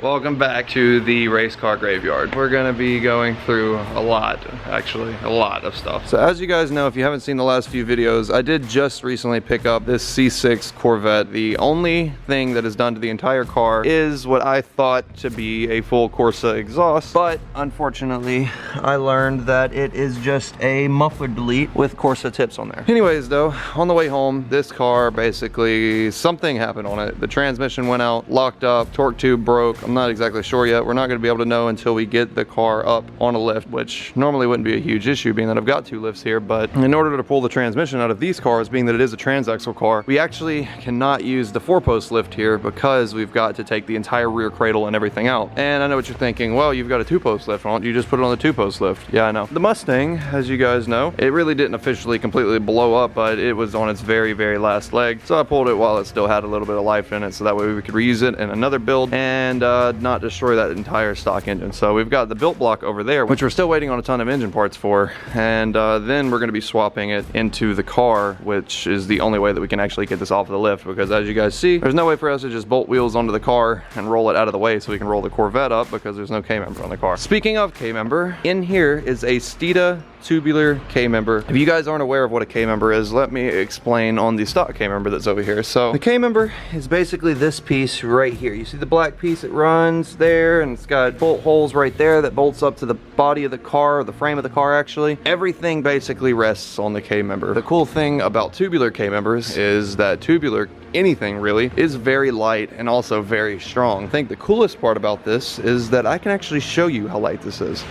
Welcome back to the race car graveyard. We're gonna be going through a lot of stuff. So as you guys know, if you haven't seen the last few videos, I did just recently pick up this C6 Corvette. The only thing that is done to the entire car is what I thought to be a full Corsa exhaust, but unfortunately I learned that it is just a muffler delete with Corsa tips on there. Anyways though, on the way home, this car basically, something happened on it. The transmission went out, locked up, torque tube broke. I'm not exactly sure yet. We're not going to be able to know until we get the car up on a lift, which normally wouldn't be a huge issue being that I've got 2 lifts here. But in order to pull the transmission out of these cars, being that it is a transaxle car, we actually cannot use the 4-post lift here because we've got to take the entire rear cradle and everything out. And I know what you're thinking, well, you've got a 2-post lift, why don't you just put it on the 2-post lift? Yeah, I know. The Mustang, as you guys know, it really didn't officially completely blow up, but it was on its very last leg. So I pulled it while it still had a little bit of life in it, so that way we could reuse it in another build and not destroy that entire stock engine. So we've got the built block over there, which we're still waiting on a ton of engine parts for, and then we're going to be swapping it into the car, which is the only way that we can actually get this off of the lift, because as you guys see, there's no way for us to just bolt wheels onto the car and roll it out of the way so we can roll the Corvette up, because there's no K-member on the car. Speaking of K-member, in here is a Steeda tubular K-member. If you guys aren't aware of what a K-member is, let me explain on the stock K-member that's over here. So the K-member is basically this piece right here. You see the black piece? It runs there and it's got bolt holes right there that bolts up to the body of the car, or the frame of the car actually. Everything basically rests on the K-member. The cool thing about tubular K-members is that tubular, anything really, is very light and also very strong. I think the coolest part about this is that I can actually show you how light this is.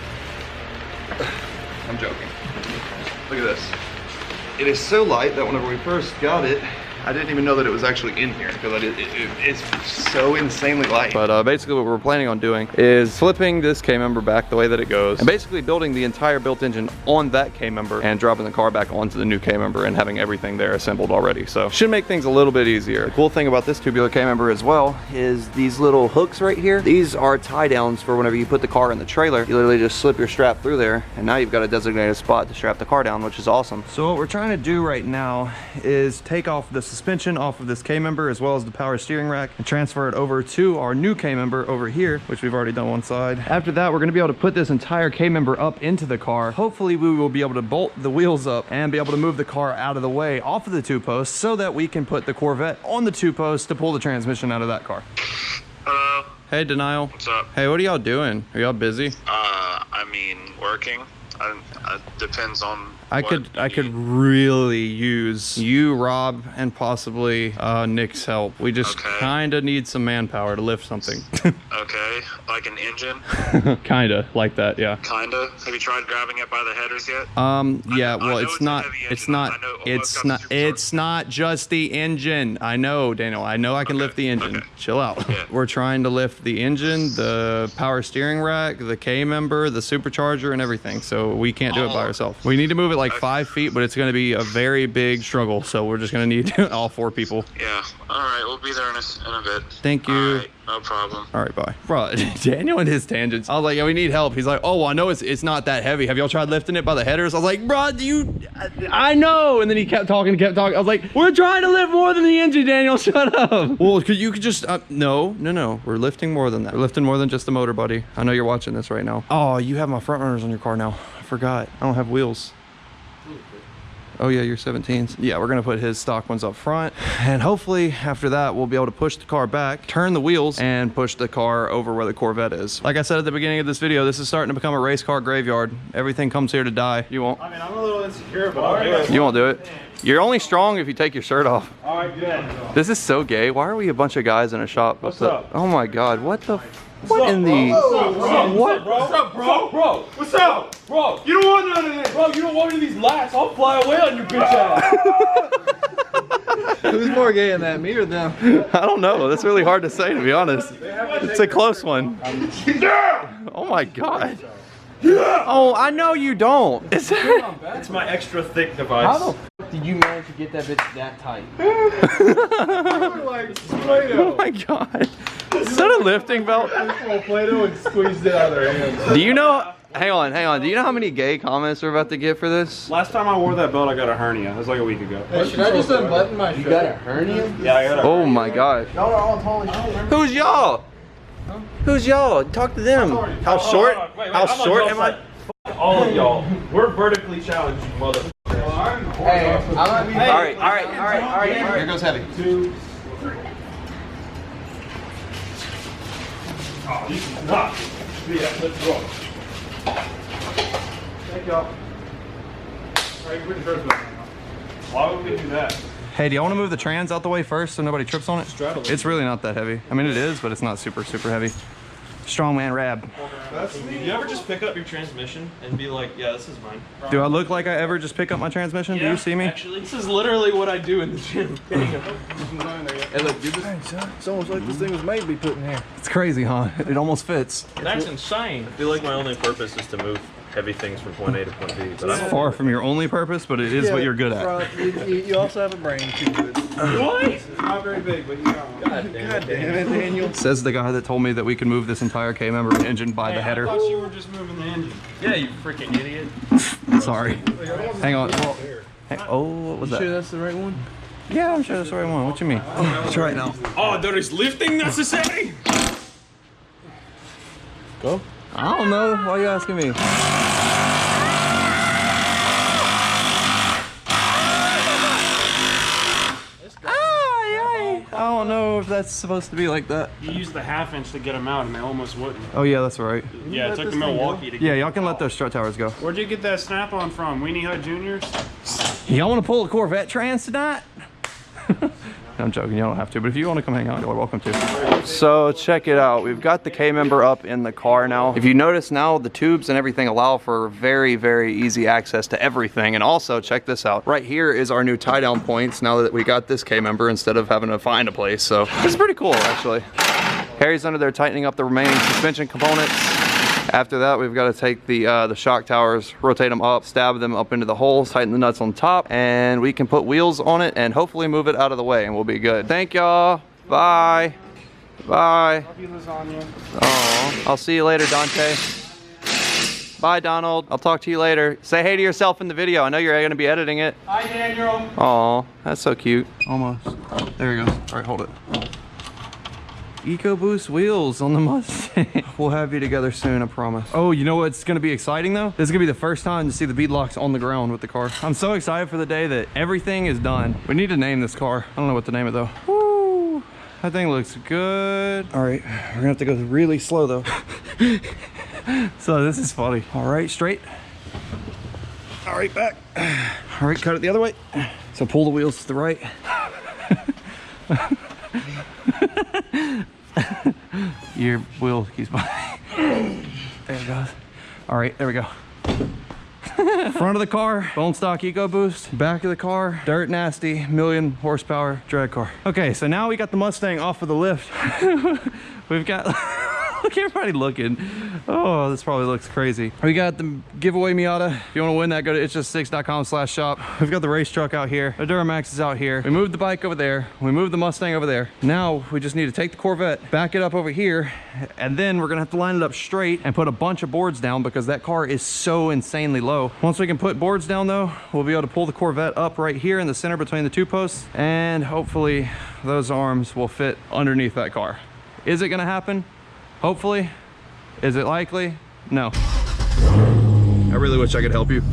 I'm joking. Look at this. It is so light that whenever we first got it, I didn't even know that it was actually in here because it's so insanely light. But basically what we're planning on doing is flipping this K-member back the way that it goes and basically building the entire built engine on that K-member and dropping the car back onto the new K-member and having everything there assembled already. So should make things a little bit easier. The cool thing about this tubular K-member as well is these little hooks right here. These are tie downs for whenever you put the car in the trailer. You literally just slip your strap through there and now you've got a designated spot to strap the car down, which is awesome. So what we're trying to do right now is take off the suspension off of this K-member as well as the power steering rack and transfer it over to our new K-member over here, which we've already done one side. After that, we're going to be able to put this entire K-member up into the car. Hopefully we will be able to bolt the wheels up and be able to move the car out of the way off of the 2-post so that we can put the Corvette on the 2-post to pull the transmission out of that car. Hello. Hey, Denial. What's up? Hey, what are y'all doing? Are y'all busy? I mean, working. Depends on I could really use you, Rob, and possibly Nick's help. We just kind of need some manpower to lift something. Okay, like an engine? Kinda like that, yeah. Kinda. Have you tried grabbing it by the headers yet? Yeah. Well, it's not just the engine. I know, Daniel. I know I can lift the engine. Okay. Chill out. Yeah. We're trying to lift the engine, the power steering rack, the K-member, the supercharger, and everything. So we can't do it by ourselves. We need to move it like 5 feet, but it's going to be a very big struggle. So we're just going to need all 4 people. Yeah. All right. We'll be there in a bit. Thank you. All right. No problem. All right, bye. Bro, Daniel and his tangents. I was like, yeah, we need help. He's like, oh, well, I know it's not that heavy. Have y'all tried lifting it by the headers? I was like, bro, I know. And then he kept talking. I was like, we're trying to lift more than the engine, Daniel. Shut up. Well, you could just, no. We're lifting more than that. We're lifting more than just the motor, buddy. I know you're watching this right now. Oh, you have my front runners on your car now. I forgot. I don't have wheels. Oh yeah, your 17s. Yeah, we're gonna put his stock ones up front, and hopefully after that we'll be able to push the car back, turn the wheels, and push the car over where the Corvette is. Like I said at the beginning of this video, this is starting to become a race car graveyard. Everything comes here to die. You won't? I mean, I'm a little insecure, but I'll do it. You won't do it? You're only strong if you take your shirt off. All right, good. This is so gay. Why are we a bunch of guys in a shop? What's up? Oh my God, what the? What in the? What? What's up, bro? What's up, bro? You don't want none of this, bro. You don't want any of these lats. I'll fly away on your bitch ass. Who's more gay in that, me or them? I don't know. That's really hard to say, to be honest. It's a close one. Oh my God. Oh, I know you don't. It's my extra thick device. How the f did you manage to get that bitch that tight? Oh my God. Is that a lifting belt? Play-Doh and squeezed it out of their hands. Do you know? Hang on. Do you know how many gay comments we're about to get for this? Last time I wore that belt, I got a hernia. That was like a week ago. Hey, should I just unbutton my shirt? You got a hernia? Yeah, I got a hernia. Oh my gosh. Y'all are all totally shit. Who's y'all? Who's y'all? Talk to them. How short? How short am I? All of y'all. We're vertically challenged, you mother. Hey, I'm gonna be. All right. Here goes heavy. 2, 3. Oh, this is not. Yeah, let's go. Thank y'all. Alright, put the first one now. Why would we do that? Hey, do y'all want to move the trans out the way first so nobody trips on it? Stroud. It's really not that heavy. I mean, it is, but it's not super heavy. Strongman Rab. You ever just pick up your transmission and be like, yeah, this is mine? Do I look like I ever just pick up my transmission? Do you see me? Actually, this is literally what I do in the gym. Hey, look, dude, it's almost like this thing was made to be put in here. It's crazy, huh? It almost fits. That's insane. I feel like my only purpose is to move heavy things from point A to point B. But It's far from your only purpose, but it is what you're good at. Bro, you also have a brain too good. What? It's not very big, but you know. God damn it, Daniel. Says the guy that told me that we can move this entire K-member engine by the header. I thought you were just moving the engine. Yeah, you freaking idiot. Sorry. Hang on. Oh, what was You that? sure that's the right one? Yeah, I'm sure that's the right one. What you mean? Let's try it now. Oh, there is lifting necessary? Go. I don't know. Why are you asking me? I don't know if that's supposed to be like that. You used the 1/2 inch to get them out and they almost wouldn't. Oh yeah, that's right. Yeah, it took the Milwaukee to get Yeah, y'all can let those strut towers go. Where'd you get that snap-on from? Weenie Hut Juniors? Y'all want to pull a Corvette trans tonight? I'm joking, you don't have to, but if you want to come hang out, you're welcome to. So check it out. We've got the K-member up in the car now. If you notice now, the tubes and everything allow for very easy access to everything. And also, check this out. Right here is our new tie-down points now that we got this K-member instead of having to find a place. So it's pretty cool, actually. Harry's under there tightening up the remaining suspension components. After that, we've got to take the shock towers, rotate them up, stab them up into the holes, tighten the nuts on top, and we can put wheels on it and hopefully move it out of the way and we'll be good. Thank y'all. Bye. Bye. Oh, I'll see you later, Dante. Bye, Donald. I'll talk to you later. Say hey to yourself in the video. I know you're going to be editing it. Hi, Daniel. Oh, that's so cute. Almost. There he goes. All right, hold it. EcoBoost wheels on the Mustang. We'll have you together soon, I promise. Oh, you know what's gonna be exciting though? This is gonna be the first time to see the bead locks on the ground with the car. I'm so excited for the day that everything is done. We need to name this car. I don't know what to name it though. Woo! That thing looks good. All right, we're gonna have to go really slow though. So this is funny. All right, straight. All right, back. All right, cut it the other way. So pull the wheels to the right. Your wheel keeps by. There it goes. All right, there we go. Front of the car, bone stock EcoBoost. Back of the car, dirt nasty, 1,000,000 horsepower drag car. Okay, so now we got the Mustang off of the lift. We've got, look, everybody looking. Oh, this probably looks crazy. We got the giveaway Miata. If you want to win that, go to it'sjust6.com/shop. We've got the race truck out here. The Duramax is out here. We moved the bike over there. We moved the Mustang over there. Now we just need to take the Corvette, back it up over here, and then we're gonna have to line it up straight and put a bunch of boards down because that car is so insanely low. Once we can put boards down though, we'll be able to pull the Corvette up right here in the center between the two posts, and hopefully those arms will fit underneath that car. Is it gonna happen? Hopefully. Is it likely? No. I really wish I could help you.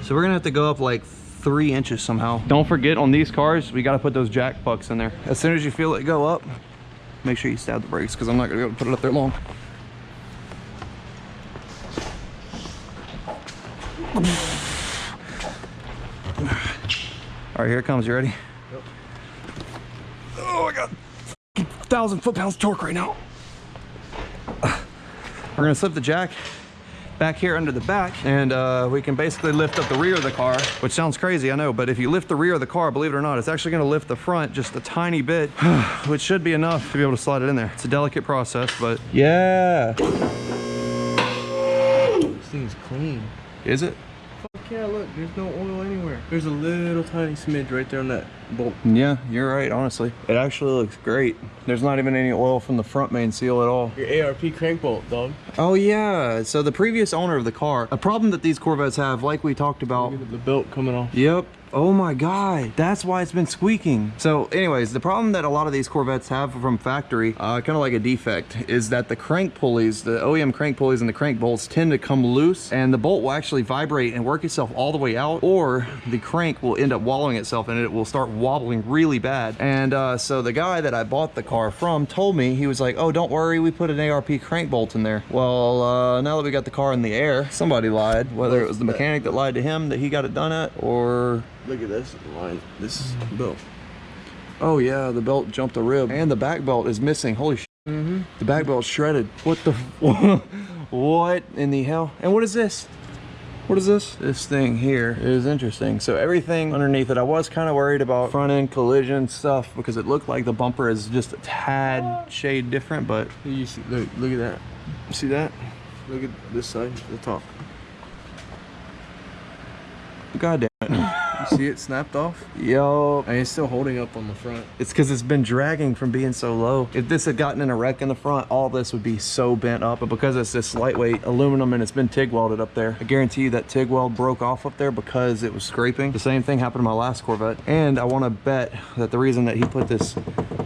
So we're gonna have to go up like 3 inches somehow. Don't forget, on these cars, we gotta put those jack pucks in there. As soon as you feel it go up, make sure you stab the brakes because I'm not gonna be able to put it up there long. All right, here it comes. You ready? Yep. Oh, I got 1,000 foot-pounds torque right now. We're gonna slip the jack back here under the back, and we can basically lift up the rear of the car, which sounds crazy, I know, but if you lift the rear of the car, believe it or not, it's actually gonna lift the front just a tiny bit, which should be enough to be able to slide it in there. It's a delicate process, but yeah. This thing's clean. Is it? Fuck yeah, look, there's no oil anywhere. There's a little tiny smidge right there on that bolt. Yeah, you're right, honestly. It actually looks great. There's not even any oil from the front main seal at all. Your ARP crank bolt, dog. Oh yeah, so the previous owner of the car, a problem that these Corvettes have, like we talked about. Look at the belt coming off. Yep. Oh my God, that's why it's been squeaking. So anyways, the problem that a lot of these Corvettes have from factory, kind of like a defect, is that the crank pulleys, the OEM crank pulleys and the crank bolts tend to come loose, and the bolt will actually vibrate and work itself all the way out, or the crank will end up wallowing itself and it will start wobbling really bad. And so the guy that I bought the car from told me, he was like, oh, don't worry, we put an ARP crank bolt in there. Well, now that we got the car in the air, somebody lied, whether it was the mechanic that lied to him that he got it done at, or Look at this line. This is belt. oh yeah, the belt jumped a rib and the back belt is missing. Holy shit. The back belt's shredded. What the what in the hell? And what is this? What is this? This thing here is interesting. So everything underneath it, I was kind of worried about front end collision stuff because it looked like the bumper is just a tad shade different, but You see, look at that. See that? Look at this side, the top. god damn it. You see it snapped off? Yo, And it's still holding up on the front. it's because it's been dragging from being so low. If this had gotten in a wreck in the front, all this would be so bent up. But because it's this lightweight aluminum and it's been TIG welded up there, I guarantee you that TIG weld broke off up there because it was scraping. The same thing happened to my last Corvette. And I want to bet that the reason that he put this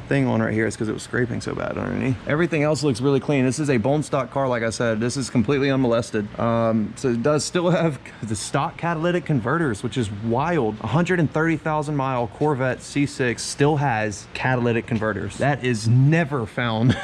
thing on right here is because it was scraping so bad underneath. Everything else looks really clean. This is a bone stock car, like I said. This is completely unmolested. So it does still have the stock catalytic converters, which is wild. 130,000 mile Corvette C6 still has catalytic converters. That is never found.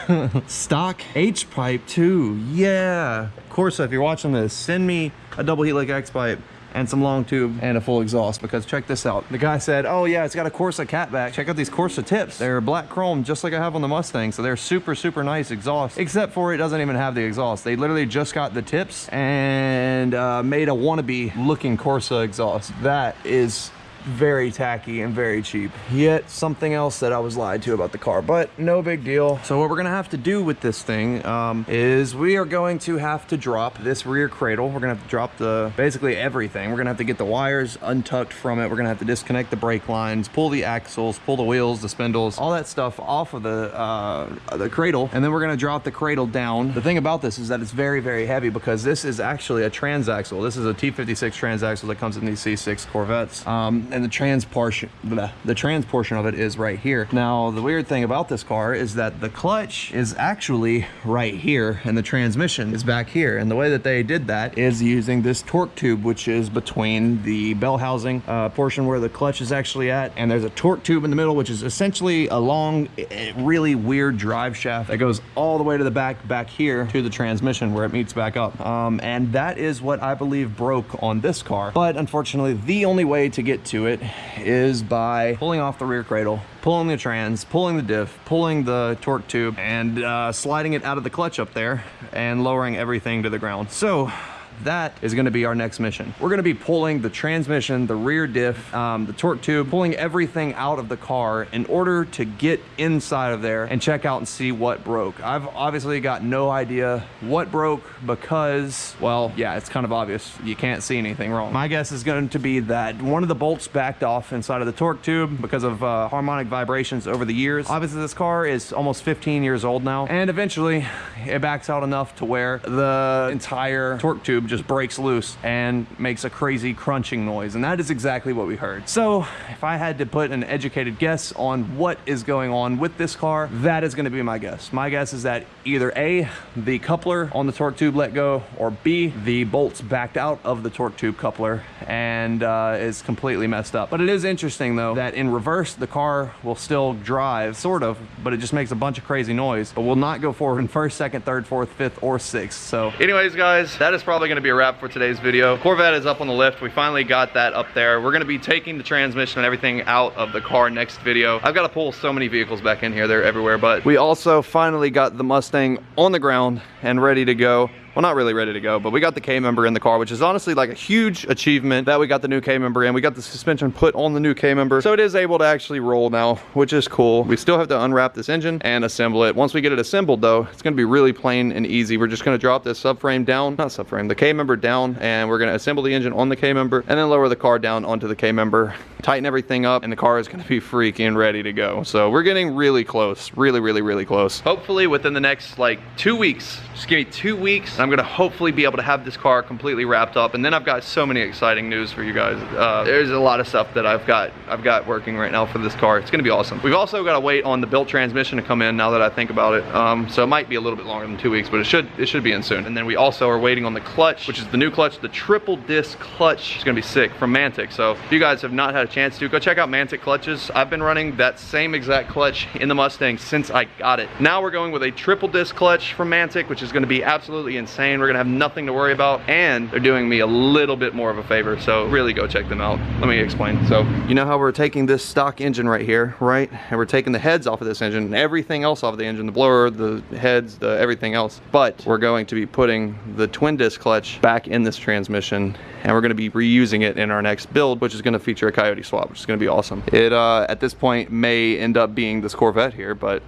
Stock H pipe too. Yeah. Corsa, if you're watching this, send me a double helix X pipe and some long tube and a full exhaust, because check this out. The guy said, oh yeah, it's got a Corsa catback. Check out these Corsa tips. They're black chrome, just like I have on the Mustang. So they're super, super nice exhaust, except for it doesn't even have the exhaust. They literally just got the tips and made a wannabe looking Corsa exhaust. That is very tacky and very cheap. Yet something else that I was lied to about the car, but no big deal. So what we're gonna have to do with this thing is we are going to have to drop this rear cradle. We're gonna have to drop basically everything. We're gonna have to get the wires untucked from it. We're gonna have to disconnect the brake lines, pull the axles, pull the wheels, the spindles, all that stuff off of the cradle, and then we're gonna drop the cradle down. The thing about this is that it's very, very heavy because this is actually a transaxle. This is a T56 transaxle that comes in these C6 Corvettes. And the trans portion of it is right here. Now, the weird thing about this car is that the clutch is actually right here and the transmission is back here. And the way that they did that is using this torque tube, which is between the bell housing portion where the clutch is actually at. And there's a torque tube in the middle, which is essentially a long, really weird drive shaft that goes all the way to the back here to the transmission where it meets back up. And that is what I believe broke on this car. But unfortunately, the only way to get to it is by pulling off the rear cradle, pulling the trans, pulling the diff, pulling the torque tube, and sliding it out of the clutch up there and lowering everything to the ground. So that is going to be our next mission. We're going to be pulling the transmission, the rear diff, the torque tube, pulling everything out of the car in order to get inside of there and check out and see what broke. I've obviously got no idea what broke because, well, yeah, it's kind of obvious. You can't see anything wrong. My guess is going to be that one of the bolts backed off inside of the torque tube because of harmonic vibrations over the years. Obviously, this car is almost 15 years old now, and eventually it backs out enough to where the entire torque tube just breaks loose and makes a crazy crunching noise, and that is exactly what we heard. So if I had to put an educated guess on what is going on with this car, that is going to be my guess. My guess is that either A, the coupler on the torque tube let go, or B, the bolts backed out of the torque tube coupler and is completely messed up. But it is interesting though that in reverse the car will still drive, sort of, but it just makes a bunch of crazy noise, but will not go forward in first, second, third, fourth, fifth, or sixth. So anyways guys, that is probably going to be a wrap for today's video. Corvette is up on the lift. We finally got that up there. We're going to be taking the transmission and everything out of the car next video. I've got to pull so many vehicles back in here. They're everywhere, but we also finally got the Mustang on the ground and ready to go. Well, not really ready to go, but we got the K-member in the car, which is honestly like a huge achievement that we got the new K-member in. We got the suspension put on the new K-member, so it is able to actually roll now, which is cool. We still have to unwrap this engine and assemble it. Once we get it assembled though, it's gonna be really plain and easy. We're just gonna drop this subframe down, not subframe, the K-member down, and we're gonna assemble the engine on the K-member and then lower the car down onto the K-member, tighten everything up, and the car is gonna be freaking ready to go. So we're getting really close, really close. Hopefully within the next like 2 weeks, just give me 2 weeks, and I'm gonna hopefully be able to have this car completely wrapped up, and then I've got so many exciting news for you guys. There's a lot of stuff that I've got working right now for this car. It's gonna be awesome. We've also got to wait on the built transmission to come in now that I think about it. So it might be a little bit longer than 2 weeks, but it should be in soon. And then we also are waiting on the clutch, which is the new clutch, the triple disc clutch. It's gonna be sick from Mantic. So if you guys have not had a chance to, go check out Mantic clutches. I've been running that same exact clutch in the Mustang since I got it. Now we're going with a triple disc clutch from Mantic, which is gonna be absolutely insane. We're gonna have nothing to worry about, and they're doing me a little bit more of a favor. So really go check them out. Let me explain. So you know how we're taking this stock engine right here, right? And we're taking the heads off of this engine and everything else off of the engine, the blower, the heads, the everything else. But we're going to be putting the twin disc clutch back in this transmission, and we're going to be reusing it in our next build, which is going to feature a Coyote swap, which is going to be awesome. It at this point may end up being this Corvette here, but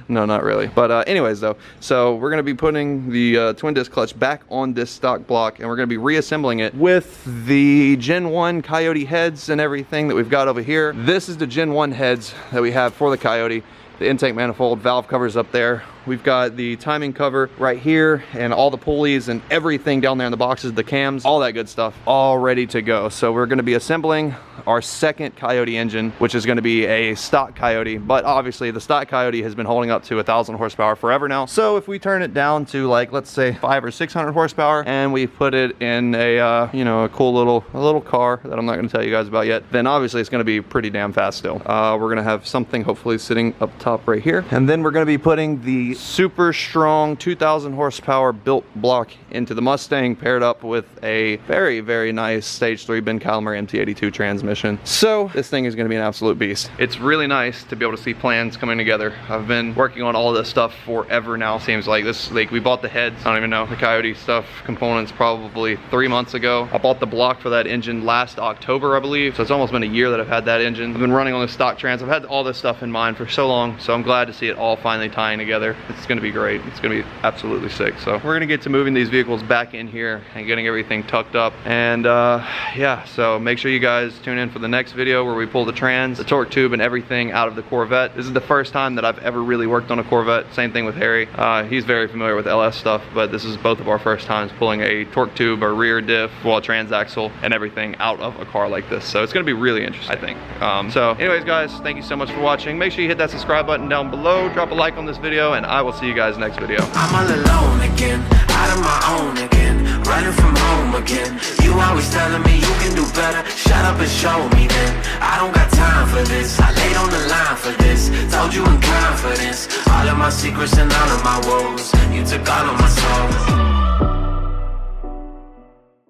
no, not really. But anyways though, so we're gonna be putting the twin disc clutch back on this stock block, and we're gonna be reassembling it with the Gen 1 Coyote heads and everything that we've got over here. This is the Gen 1 heads that we have for the Coyote. The intake manifold, valve covers up there. We've got the timing cover right here, and all the pulleys and everything down there in the boxes, the cams, all that good stuff, all ready to go. So we're gonna be assembling our second Coyote engine, which is gonna be a stock Coyote, but obviously the stock Coyote has been holding up to 1,000 horsepower forever now. So if we turn it down to, like, let's say 500 or 600 horsepower, and we put it in a, you know, a cool little car that I'm not gonna tell you guys about yet, then obviously it's gonna be pretty damn fast still. We're gonna have something hopefully sitting up top right here, and then we're gonna be putting the super strong 2,000 horsepower built block into the Mustang, paired up with a very, very nice stage 3 Ben Calimer MT82 transmission. So this thing is going to be an absolute beast. It's really nice to be able to see plans coming together. I've been working on all this stuff forever now. Seems like this, like we bought the heads, I don't even know, the Coyote stuff, components probably 3 months ago. I bought the block for that engine last October, I believe. So it's almost been a year that I've had that engine. I've been running on this stock trans. I've had all this stuff in mind for so long. So I'm glad to see it all finally tying together. It's going to be great. It's going to be absolutely sick. So we're going to get to moving these vehicles back in here and getting everything tucked up. And yeah, so make sure you guys tune in for the next video where we pull the trans, the torque tube, and everything out of the Corvette. This is the first time that I've ever really worked on a Corvette. Same thing with Harry. He's very familiar with LS stuff, but this is both of our first times pulling a torque tube, a rear diff, well, a transaxle, and everything out of a car like this. So it's going to be really interesting, I think. So anyways, guys, thank you so much for watching. Make sure you hit that subscribe button down below, drop a like on this video, and I will see you guys next video. I'm all alone again, out of my own again, running from home again. You always telling me you can do better, shut up and show me then. I don't got time for this, I laid on the line for this, told you in confidence, all of my secrets and all of my woes, you took all of my soul.